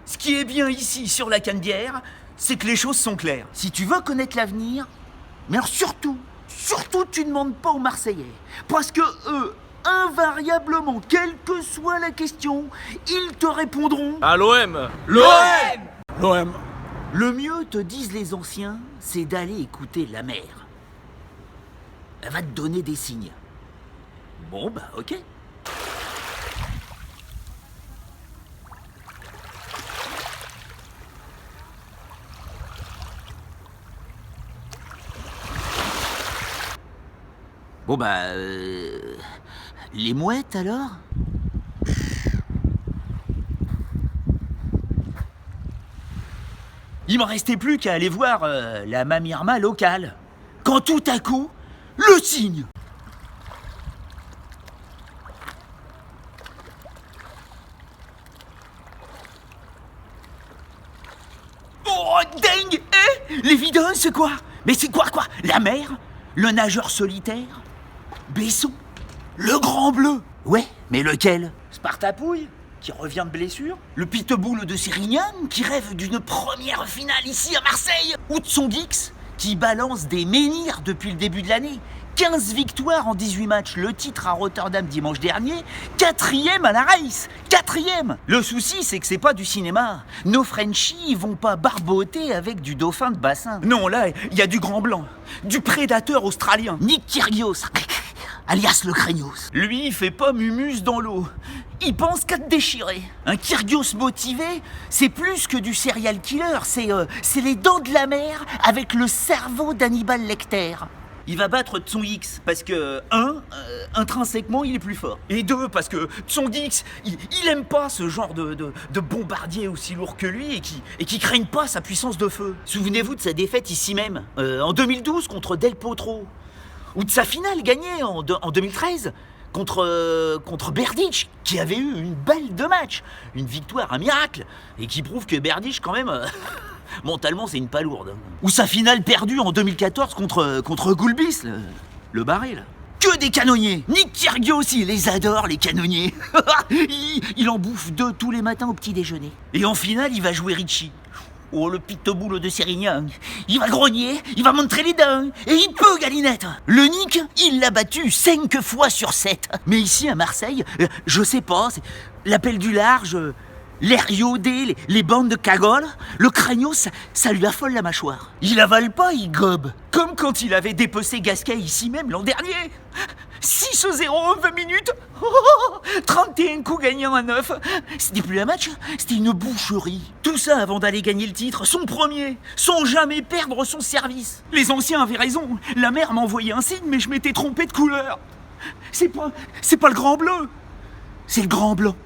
Ce qui est bien ici, sur la Canebière, c'est que les choses sont claires. Si tu veux connaître l'avenir, mais alors surtout, tu ne demandes pas aux Marseillais. Parce que eux, invariablement, quelle que soit la question, ils te répondront... À l'OM. L'OM. Le mieux, te disent les anciens, c'est d'aller écouter la mer. Elle va te donner des signes. Bon, bah ok. Bon bah... les mouettes alors ? Il m'en restait plus qu'à aller voir la Mamirma locale. Quand tout à coup, le signe. Oh, dingue! L'évidence, quoi! Mais c'est quoi? La mer? Le nageur solitaire? Besson? Le grand bleu? Ouais, mais lequel? Spartapouille? Qui revient de blessure? Le pitbull de Sérignan? Qui rêve d'une première finale ici à Marseille? Ou Tsongix? Qui balance des menhirs depuis le début de l'année? 15 victoires en 18 matchs, le titre à Rotterdam dimanche dernier, 4e à la race, 4e. Le souci, c'est que c'est pas du cinéma. Nos Frenchies vont pas barboter avec du dauphin de bassin. Non, là, il y a du grand blanc, du prédateur australien, Nick Kyrgios, alias le Craignos. Lui, il fait pas mumus dans l'eau. Il pense qu'à te déchirer. Un Kyrgios motivé, c'est plus que du serial killer, c'est les dents de la mer avec le cerveau d'Hannibal Lecter. Il va battre Tsongix parce que, intrinsèquement, il est plus fort. Et 2, parce que Tsongix, il aime pas ce genre de bombardier aussi lourd que lui et qui craignent pas sa puissance de feu. Souvenez-vous de sa défaite ici même, en 2012 contre Del Potro. Ou de sa finale gagnée en 2013 contre Berdych, qui avait eu une belle de match. Une victoire, un miracle. Et qui prouve que Berdych, quand même... mentalement, c'est une palourde. Ou sa finale perdue en 2014 contre Goulbis, le barré, là. Que des canonniers. Nick Kyrgios aussi, il les adore, les canonniers. il en bouffe 2 tous les matins au petit déjeuner. Et en finale, il va jouer Ricci. Oh, le pitbull de Sérignan. Il va grogner, il va montrer les dents. Et il peut, Galinette. Le Nick, il l'a battu 5 fois sur 7. Mais ici, à Marseille, je sais pas, c'est l'appel du large... L'air iodé, les bandes de cagole, le Craignos, ça lui affole la mâchoire. Il avale pas, il gobe. Comme quand il avait dépecé Gasquet ici même l'an dernier. 6-0 en 20 minutes. 31 coups gagnants à 9. C'était plus un match, c'était une boucherie. Tout ça avant d'aller gagner le titre, son premier, sans jamais perdre son service. Les anciens avaient raison. La mère m'a envoyé un signe, mais je m'étais trompé de couleur. C'est pas le grand bleu, c'est le grand blanc.